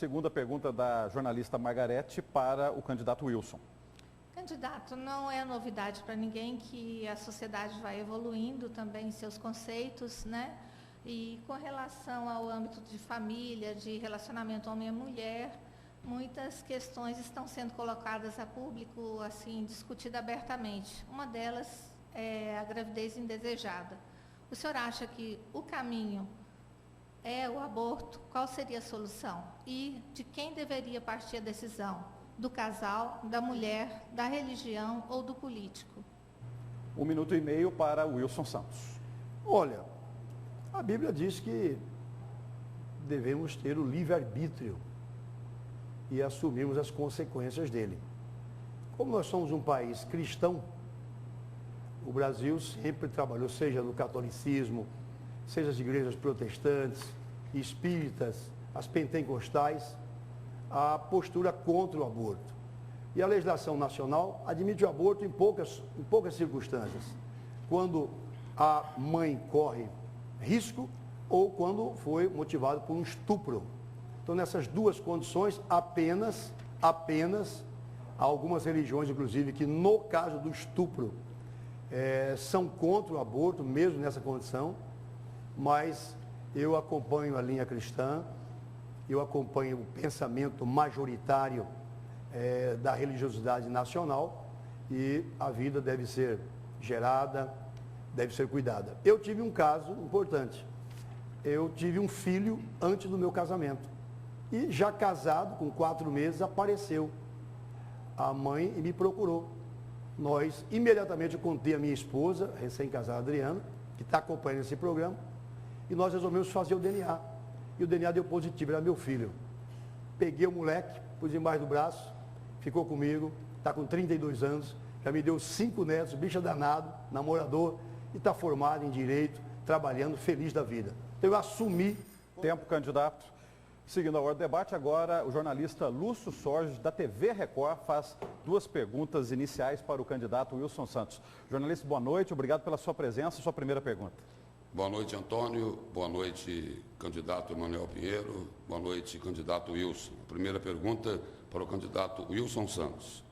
segunda pergunta da jornalista Margarete para o candidato Wilson. Candidato, não é novidade para ninguém que a sociedade vai evoluindo também em seus conceitos, né? E com relação ao âmbito de família, de relacionamento homem e mulher, muitas questões estão sendo colocadas a público, assim, discutidas abertamente. Uma delas é a gravidez indesejada. O senhor acha que o caminho é o aborto? Qual seria a solução? E de quem deveria partir a decisão? Do casal, da mulher, da religião ou do político? 1 minuto e meio para Wilson Santos. Olha, a Bíblia diz que devemos ter o livre-arbítrio e assumirmos as consequências dele. Como nós somos um país cristão, o Brasil sempre trabalhou, seja no catolicismo, seja as igrejas protestantes, espíritas, as pentecostais, a postura contra o aborto. E a legislação nacional admite o aborto em poucas circunstâncias. Quando a mãe corre risco ou quando foi motivado por um estupro. Então, nessas duas condições, apenas há algumas religiões, inclusive, que no caso do estupro, são contra o aborto, mesmo nessa condição, mas eu acompanho a linha cristã, eu acompanho o pensamento majoritário da religiosidade nacional e a vida deve ser gerada, deve ser cuidada. Eu tive um caso importante. Eu tive um filho antes do meu casamento. E já casado, com 4 meses, apareceu a mãe e me procurou. Nós, imediatamente, eu contei a minha esposa, recém-casada Adriana, que está acompanhando esse programa, e nós resolvemos fazer o DNA. E o DNA deu positivo, era meu filho. Peguei o moleque, pus embaixo do braço, ficou comigo, está com 32 anos, já me deu 5 netos, bicho danado, namorador, e está formado em Direito, trabalhando, feliz da vida. Então eu assumi... Tempo, candidato. Seguindo a ordem do debate, agora o jornalista Lúcio Sorge, da TV Record, faz 2 perguntas iniciais para o candidato Wilson Santos. Jornalista, boa noite, obrigado pela sua presença. Sua primeira pergunta. Boa noite, Antônio. Boa noite, candidato Emanuel Pinheiro. Boa noite, candidato Wilson. Primeira pergunta para o candidato Wilson Santos.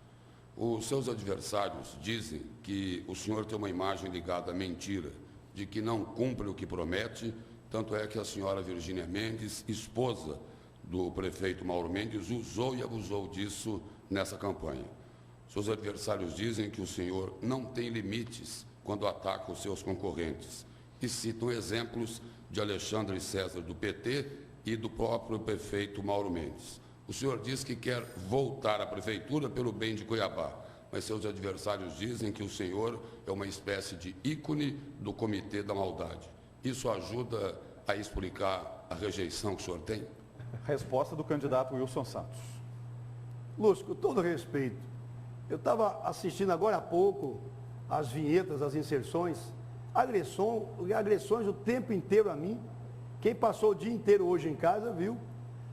Os seus adversários dizem que o senhor tem uma imagem ligada à mentira, de que não cumpre o que promete, tanto é que a senhora Virgínia Mendes, esposa do prefeito Mauro Mendes, usou e abusou disso nessa campanha. Seus adversários dizem que o senhor não tem limites quando ataca os seus concorrentes e citam exemplos de Alexandre César do PT e do próprio prefeito Mauro Mendes. O senhor diz que quer voltar à prefeitura pelo bem de Cuiabá, mas seus adversários dizem que o senhor é uma espécie de ícone do Comitê da Maldade. Isso ajuda a explicar a rejeição que o senhor tem? Resposta do candidato Wilson Santos. Lúcio, com todo respeito, eu estava assistindo agora há pouco as vinhetas, as inserções, agressões o tempo inteiro a mim. Quem passou o dia inteiro hoje em casa viu.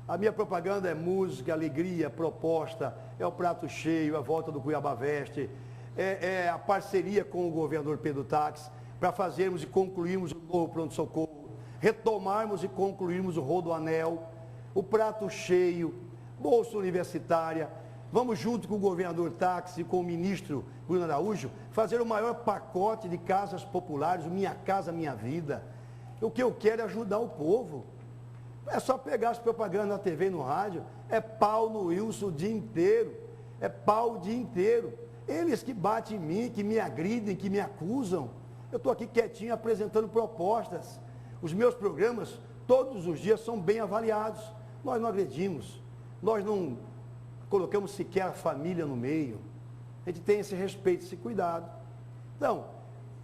A minha propaganda é música, alegria, proposta, é o prato cheio, a volta do Cuiabá Veste, é a parceria com o governador Pedro Taques para fazermos e concluirmos o novo pronto-socorro, retomarmos e concluirmos o Rodoanel, o prato cheio, bolsa universitária. Vamos, junto com o governador Taques e com o ministro Bruno Araújo, fazer o maior pacote de casas populares, o Minha Casa Minha Vida. O que eu quero é ajudar o povo. É só pegar as propagandas na TV e no rádio, é pau no Wilson o dia inteiro, é pau o dia inteiro. Eles que batem em mim, que me agridem, que me acusam. Eu estou aqui quietinho apresentando propostas. Os meus programas, todos os dias, são bem avaliados. Nós não agredimos, nós não colocamos sequer a família no meio. A gente tem esse respeito, esse cuidado. Então,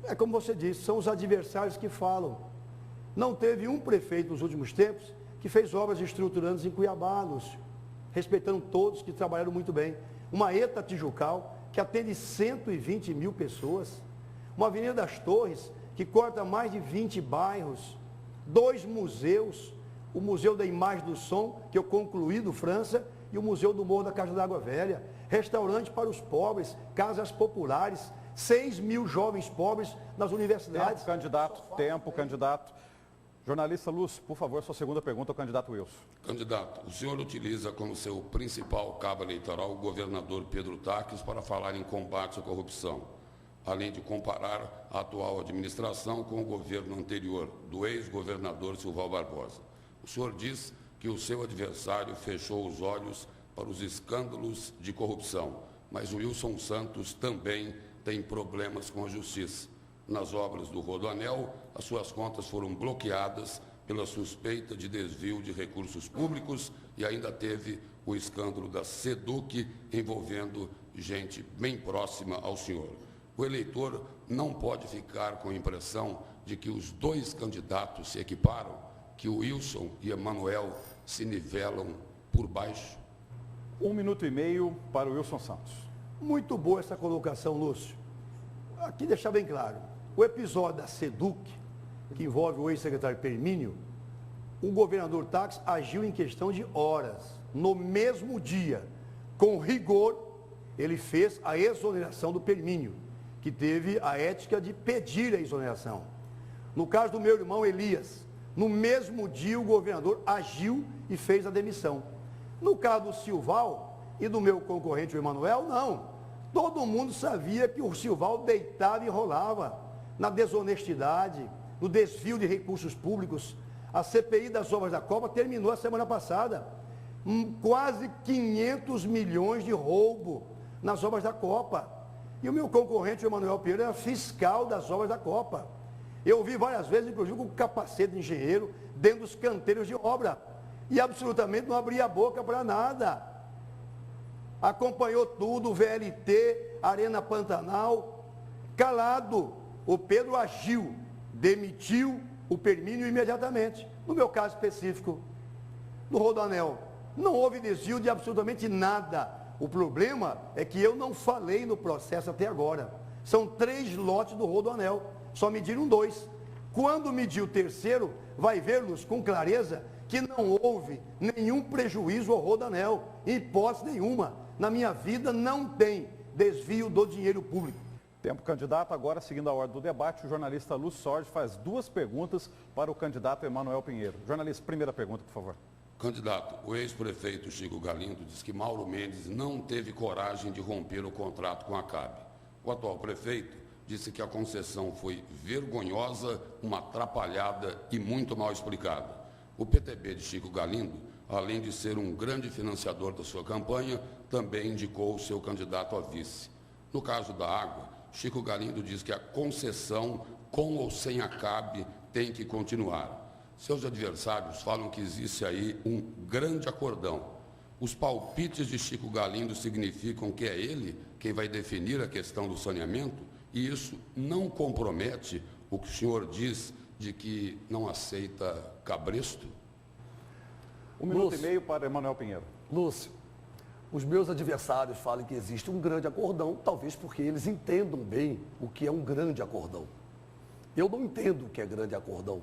é como você disse, são os adversários que falam. Não teve um prefeito nos últimos tempos que fez obras estruturantes em Cuiabá, Lúcio, respeitando todos que trabalharam muito bem. Uma ETA Tijucal, que atende 120 mil pessoas. Uma Avenida das Torres, que corta mais de 20 bairros. 2 museus, o Museu da Imagem do Som, que eu concluí do França, e o Museu do Morro da Caixa d'Água Velha. Restaurante para os pobres, casas populares, 6 mil jovens pobres nas universidades. Tempo, candidato. Jornalista Lúcio, por favor, sua segunda pergunta ao candidato Wilson. Candidato, o senhor utiliza como seu principal cabo eleitoral o governador Pedro Taques para falar em combate à corrupção, além de comparar a atual administração com o governo anterior, do ex-governador Silval Barbosa. O senhor diz que o seu adversário fechou os olhos para os escândalos de corrupção, mas o Wilson Santos também tem problemas com a justiça. Nas obras do Rodoanel, as suas contas foram bloqueadas pela suspeita de desvio de recursos públicos e ainda teve o escândalo da SEDUC envolvendo gente bem próxima ao senhor. O eleitor não pode ficar com a impressão de que os dois candidatos se equiparam, que o Wilson e Emanuel se nivelam por baixo. 1 minuto e meio para o Wilson Santos. Muito boa essa colocação, Lúcio. Aqui deixar bem claro, o episódio da SEDUC, que envolve o ex-secretário Permínio, o governador Taques agiu em questão de horas. No mesmo dia, com rigor, ele fez a exoneração do Permínio, que teve a ética de pedir a exoneração. No caso do meu irmão Elias, no mesmo dia o governador agiu e fez a demissão. No caso do Silval e do meu concorrente, o Emanuel, não. Todo mundo sabia que o Silval deitava e rolava na desonestidade, no desvio de recursos públicos. A CPI das obras da Copa terminou a semana passada. Quase 500 milhões de roubo nas obras da Copa. E o meu concorrente, o Emanuel Pinheiro, era fiscal das obras da Copa. Eu vi várias vezes, inclusive, com capacete de engenheiro dentro dos canteiros de obra. E absolutamente não abria a boca para nada. Acompanhou tudo, VLT, Arena Pantanal, calado. O Pedro agiu, demitiu o Permínio imediatamente. No meu caso específico, no Rodoanel, não houve desvio de absolutamente nada. O problema é que eu não falei no processo até agora. São 3 lotes do Rodoanel, só mediram 2. Quando medir o terceiro, vai ver-nos com clareza que não houve nenhum prejuízo ao Rodoanel, em hipótese nenhuma. Na minha vida não tem desvio do dinheiro público. Tempo, candidato. Agora, seguindo a ordem do debate, o jornalista Lúcio Sorge faz 2 perguntas para o candidato Emanuel Pinheiro. Jornalista, primeira pergunta, por favor. Candidato, o ex-prefeito Chico Galindo diz que Mauro Mendes não teve coragem de romper o contrato com a CAB. O atual prefeito disse que a concessão foi vergonhosa, uma atrapalhada e muito mal explicada. O PTB de Chico Galindo, além de ser um grande financiador da sua campanha, também indicou o seu candidato a vice. No caso da água, Chico Galindo diz que a concessão, com ou sem a CAB, tem que continuar. Seus adversários falam que existe aí um grande acordão. Os palpites de Chico Galindo significam que é ele quem vai definir a questão do saneamento e isso não compromete o que o senhor diz de que não aceita cabresto? 1 minuto e meio para Emanuel Pinheiro. Lúcio, os meus adversários falam que existe um grande acordão, talvez porque eles entendam bem o que é um grande acordão. Eu não entendo o que é grande acordão.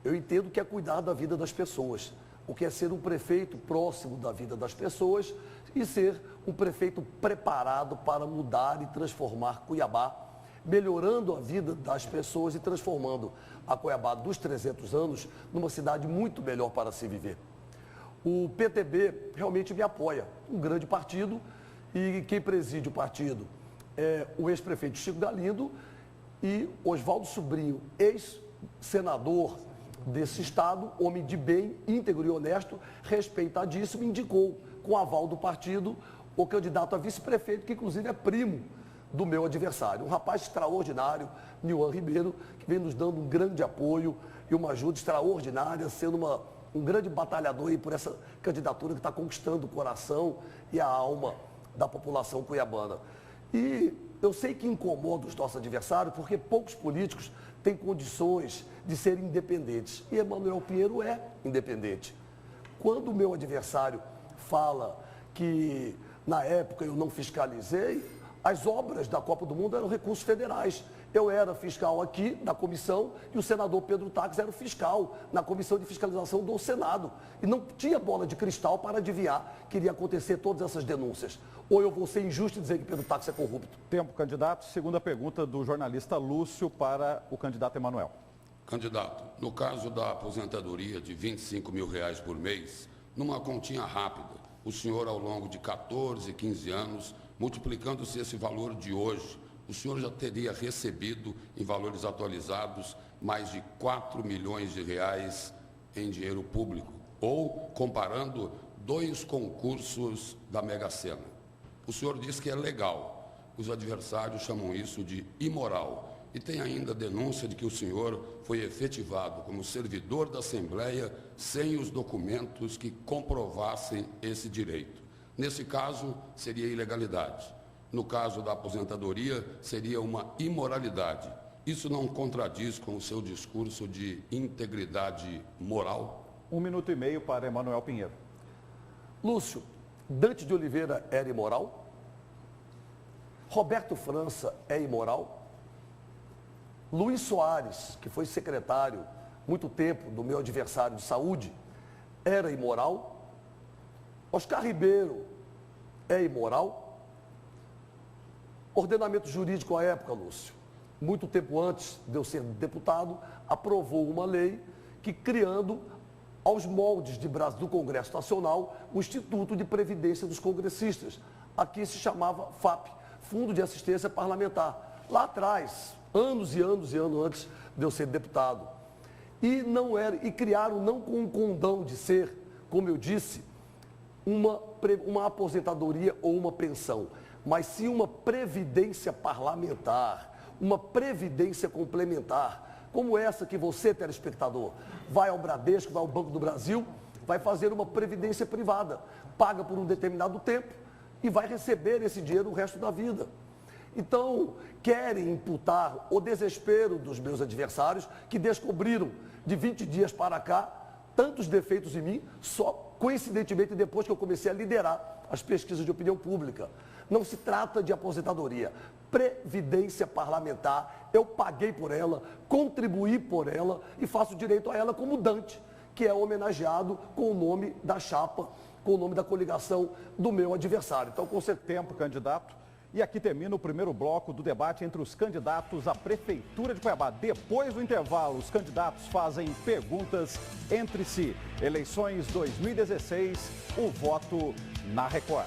Eu entendo que é cuidar da vida das pessoas, o que é ser um prefeito próximo da vida das pessoas e ser um prefeito preparado para mudar e transformar Cuiabá, melhorando a vida das pessoas e transformando a Cuiabá dos 300 anos numa cidade muito melhor para se viver. O PTB realmente me apoia, um grande partido, e quem preside o partido é o ex-prefeito Chico Galindo e Oswaldo Sobrinho, ex-senador desse estado, homem de bem, íntegro e honesto, respeitadíssimo, indicou com aval do partido o candidato a vice-prefeito, que inclusive é primo do meu adversário. Um rapaz extraordinário, Nilvan Ribeiro, que vem nos dando um grande apoio e uma ajuda extraordinária, sendo um grande batalhador aí por essa candidatura que está conquistando o coração e a alma da população cuiabana. E eu sei que incomoda os nossos adversários, porque poucos políticos têm condições de serem independentes. E Emanuel Pinheiro é independente. Quando o meu adversário fala que, na época, eu não fiscalizei, as obras da Copa do Mundo eram recursos federais. Eu era fiscal aqui na comissão e o senador Pedro Taques era o fiscal na comissão de fiscalização do Senado. E não tinha bola de cristal para adivinhar que iria acontecer todas essas denúncias. Ou eu vou ser injusto e dizer que Pedro Taques é corrupto? Tempo, candidato. Segunda pergunta do jornalista Lúcio para o candidato Emanuel. Candidato, no caso da aposentadoria de R$ 25 mil por mês, numa continha rápida, o senhor, ao longo de 14, 15 anos, multiplicando-se esse valor de hoje, o senhor já teria recebido, em valores atualizados, mais de 4 milhões de reais em dinheiro público, ou comparando 2 concursos da Mega Sena. O senhor diz que é legal, os adversários chamam isso de imoral. E tem ainda a denúncia de que o senhor foi efetivado como servidor da Assembleia sem os documentos que comprovassem esse direito. Nesse caso, seria ilegalidade. No caso da aposentadoria, seria uma imoralidade. Isso não contradiz com o seu discurso de integridade moral? 1 minuto e meio para Emanuel Pinheiro. Lúcio, Dante de Oliveira era imoral? Roberto França é imoral? Luiz Soares, que foi secretário muito tempo do meu adversário de saúde, era imoral? Oscar Ribeiro é imoral? Ordenamento jurídico à época, Lúcio, muito tempo antes de eu ser deputado, aprovou uma lei que, criando aos moldes do Congresso Nacional, o Instituto de Previdência dos Congressistas. Aqui se chamava FAP, Fundo de Assistência Parlamentar. Lá atrás, anos e anos e anos antes de eu ser deputado. E criaram, não com um condão de ser, como eu disse, uma aposentadoria ou uma pensão, mas sim uma previdência parlamentar, uma previdência complementar, como essa que você, telespectador, vai ao Bradesco, vai ao Banco do Brasil, vai fazer uma previdência privada, paga por um determinado tempo e vai receber esse dinheiro o resto da vida. Então, querem imputar o desespero dos meus adversários, que descobriram de 20 dias para cá tantos defeitos em mim, só coincidentemente depois que eu comecei a liderar as pesquisas de opinião pública. Não se trata de aposentadoria, previdência parlamentar, eu paguei por ela, contribuí por ela e faço direito a ela como Dante, que é homenageado com o nome da chapa, com o nome da coligação do meu adversário. Então, com certeza... Tempo, candidato. E aqui termina o primeiro bloco do debate entre os candidatos à Prefeitura de Cuiabá. Depois do intervalo, os candidatos fazem perguntas entre si. Eleições 2016, o voto na Record.